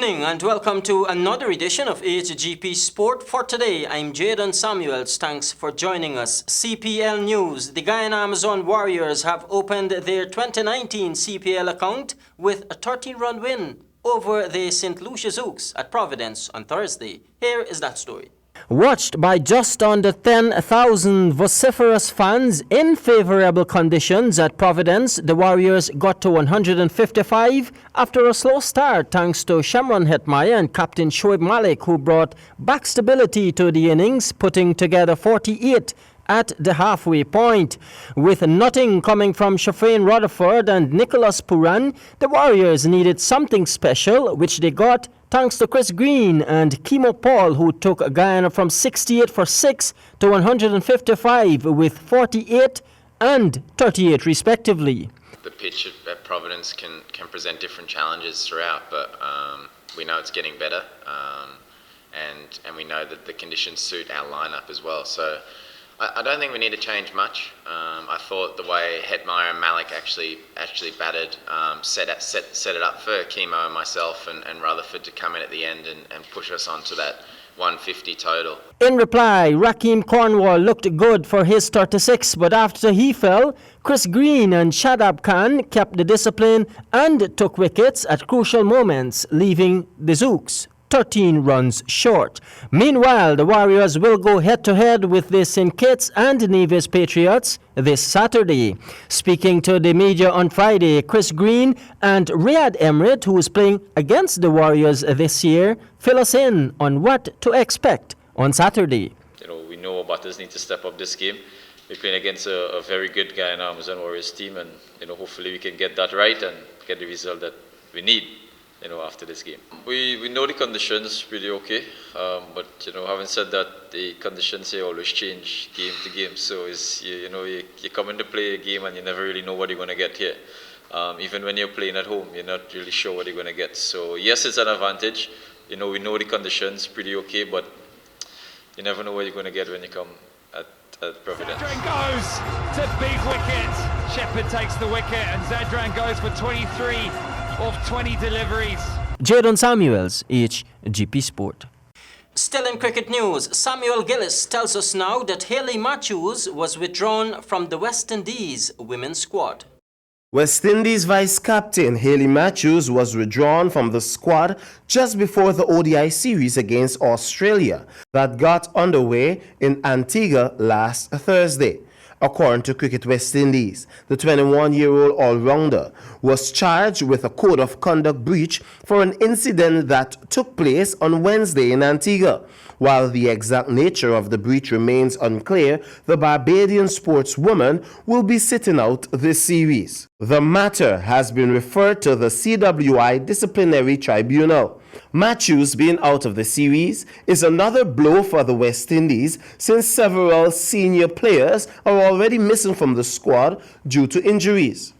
evening and welcome to another edition of HGP Sport. For today, I'm Jadon Samuels. Thanks for joining us. CPL News. The Guyana Amazon Warriors have opened their 2019 CPL account with a 13-run win over the St. Lucia Zouks at Providence on Thursday. Here is that story. Watched by just under 10,000 vociferous fans in favorable conditions at Providence, the Warriors got to 155 after a slow start thanks to Shamron Hetmaya and Captain Shoaib Malik, who brought back stability to the innings, putting together 48 at the halfway point. With nothing coming from Shafane Rutherford and Nicholas Puran, the Warriors needed something special, which they got thanks to Chris Green and Kimo Paul, who took Guyana from 68 for 6 to 155 with 48 and 38 respectively. The pitch at Providence can present different challenges throughout, but we know it's getting better, and we know that the conditions suit our lineup as well. So I don't think we need to change much. I thought the way Hetmyer and Malik actually batted set it up for Kimo and myself and Rutherford to come in at the end and push us onto that 150 total. In reply, Rakeem Cornwall looked good for his 36, but after he fell, Chris Green and Shadab Khan kept the discipline and took wickets at crucial moments, leaving the Zouks 13 runs short. Meanwhile, the Warriors will go head-to-head with the St. Kitts and Nevis Patriots this Saturday. Speaking to the media on Friday, Chris Green and Riyad Emrit, who is playing against the Warriors this year, fill us in on what to expect on Saturday. We know our batters need to step up this game. We're playing against a very good Guyana Amazon Warriors team, and hopefully we can get that right and get the result that we need after this game. We know the conditions pretty okay, but having said that, the conditions here always change game to game. So you come in to play a game and you never really know what you're going to get here. Even when you're playing at home, you're not really sure what you're going to get. So yes, it's an advantage. We know the conditions pretty okay, but you never know what you're going to get when you come at Providence. Zadran goes to big wicket. Shepherd takes the wicket and Zadran goes for 23 off 20 deliveries. Jadon Samuels, HGP Sport. Still in cricket news, Samuel Gillis tells us now that Hayley Matthews was withdrawn from the West Indies women's squad. West Indies vice-captain Hayley Matthews was withdrawn from the squad just before the ODI series against Australia that got underway in Antigua last Thursday. According to Cricket West Indies, the 21-year-old all-rounder was charged with a code of conduct breach for an incident that took place on Wednesday in Antigua. While the exact nature of the breach remains unclear, the Barbadian sportswoman will be sitting out this series. The matter has been referred to the CWI Disciplinary Tribunal. Matthews being out of the series is another blow for the West Indies, since several senior players are already missing from the squad due to injuries.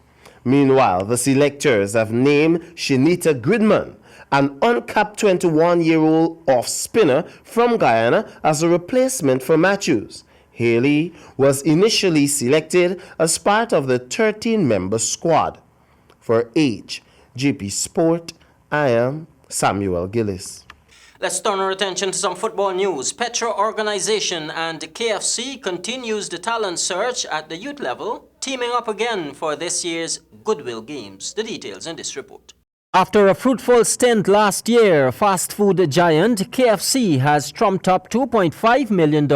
Meanwhile, the selectors have named Shanita Gridman, an uncapped 21-year-old off-spinner from Guyana, as a replacement for Matthews. Hayley was initially selected as part of the 13-member squad. For HGP Sport, I am Samuel Gillis. Let's turn our attention to some football news. Petro Organization and KFC continues the talent search at the youth level, teaming up again for this year's Goodwill Games. The details in this report. After a fruitful stint last year, fast food giant KFC has trumped up $2.5 million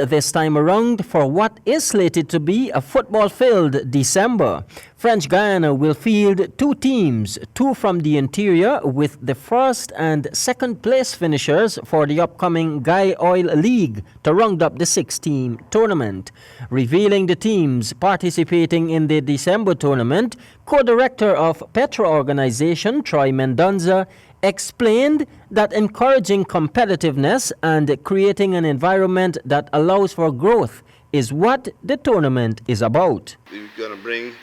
this time around for what is slated to be a football-filled December. French Guyana will field two teams, two from the interior, with the first and second place finishers for the upcoming Guy Oil League to round up the 6-team tournament. Revealing the teams participating in the December tournament, co-director of Petro Organization, Troy Mendonza, explained that encouraging competitiveness and creating an environment that allows for growth is what the tournament is about. We're going to bring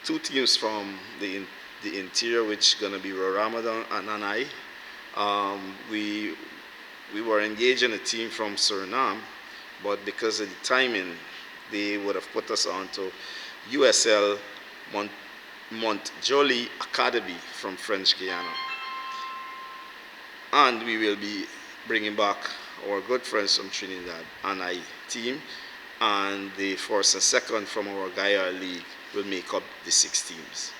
two teams from the interior, which is going to be Ramadan and Nanai. We were engaging a team from Suriname, but because of the timing, they would have put us on to USL Montjoli Academy from French Guiana. And we will be bringing back our good friends from Trinidad and I team, and the first and second from our Gaia League will make up the 6 teams.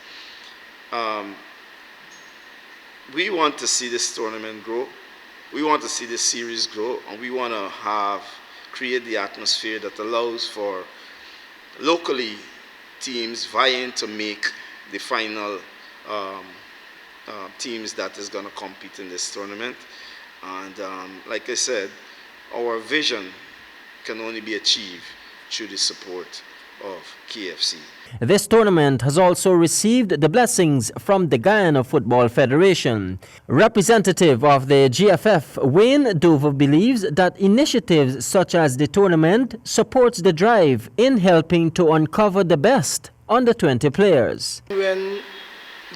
We want to see this tournament grow. We want to see this series grow, and we want to create the atmosphere that allows for locally teams vying to make the final teams that is going to compete in this tournament. And like I said, our vision can only be achieved through the support of KFC. This tournament has also received the blessings from the Guyana Football Federation. Representative of the GFF, Wayne Dover, believes that initiatives such as the tournament supports the drive in helping to uncover the best under-20 players. When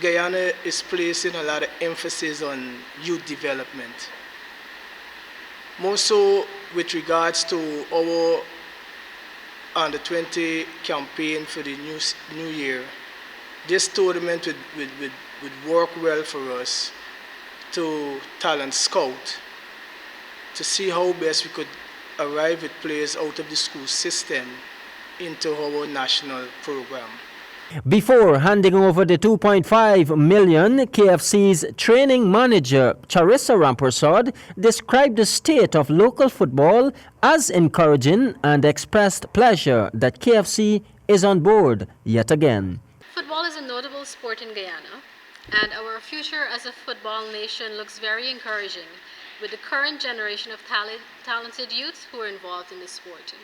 Guyana is placing a lot of emphasis on youth development, more so with regards to our under-20 campaign for the new year, this tournament would work well for us to talent scout, to see how best we could arrive with players out of the school system into our national program. Before handing over the $2.5 million, KFC's training manager, Charissa Rampersad, described the state of local football as encouraging and expressed pleasure that KFC is on board yet again. Football is a notable sport in Guyana, and our future as a football nation looks very encouraging with the current generation of talented youth who are involved in the sport.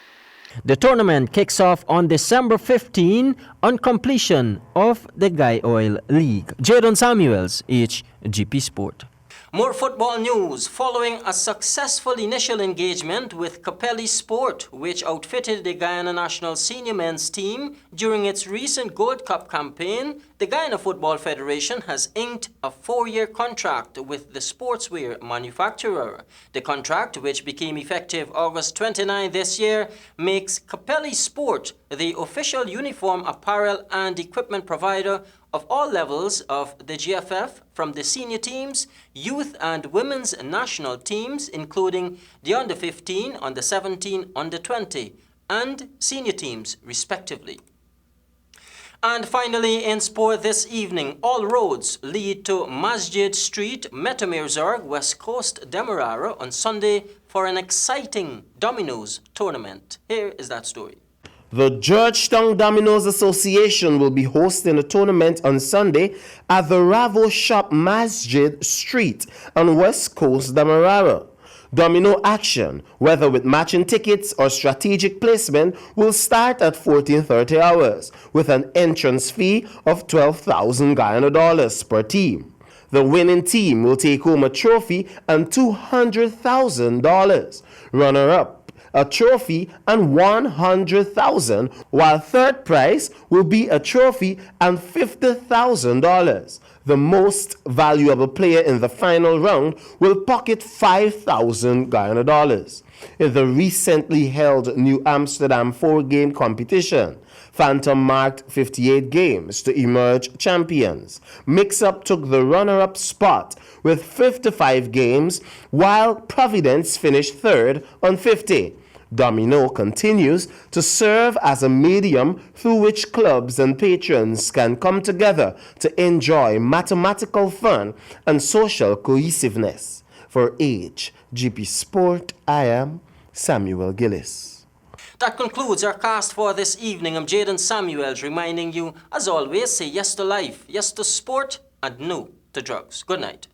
The tournament kicks off on December 15 on completion of the Guy Oil League. Jadon Samuels, HGP Sport. More football news following a successful initial engagement with HGP Sport, which outfitted the Guyana national senior men's team during its recent Gold Cup campaign. The Guyana Football Federation has inked a 4-year contract with the sportswear manufacturer. The contract, which became effective August 29 this year, makes HGP Sport the official uniform apparel and equipment provider of all levels of the GFF, from the senior teams, youth and women's national teams, including the under-15, under-17, under-20, and senior teams, respectively. And finally, in sport this evening, all roads lead to Masjid Street, Metamirzarg, West Coast, Demerara on Sunday for an exciting Domino's tournament. Here is that story. The Georgetown Domino's Association will be hosting a tournament on Sunday at the Ravo Shop Masjid Street on West Coast Demerara. Domino action, whether with matching tickets or strategic placement, will start at 14:30 hours with an entrance fee of $12,000 Guyana per team. The winning team will take home a trophy and $200,000. Runner-up, a trophy and $100,000, while third prize will be a trophy and $50,000. The most valuable player in the final round will pocket $5,000 Guyana dollars. In the recently held New Amsterdam 4-game competition, Phantom marked 58 games to emerge champions. Mix-Up took the runner-up spot with 55 games, while Providence finished third on 50. Domino continues to serve as a medium through which clubs and patrons can come together to enjoy mathematical fun and social cohesiveness. For HGP Sport, I am Samuel Gillis. That concludes our cast for this evening. I'm Jadon Samuels, reminding you, as always, say yes to life, yes to sport, and no to drugs. Good night.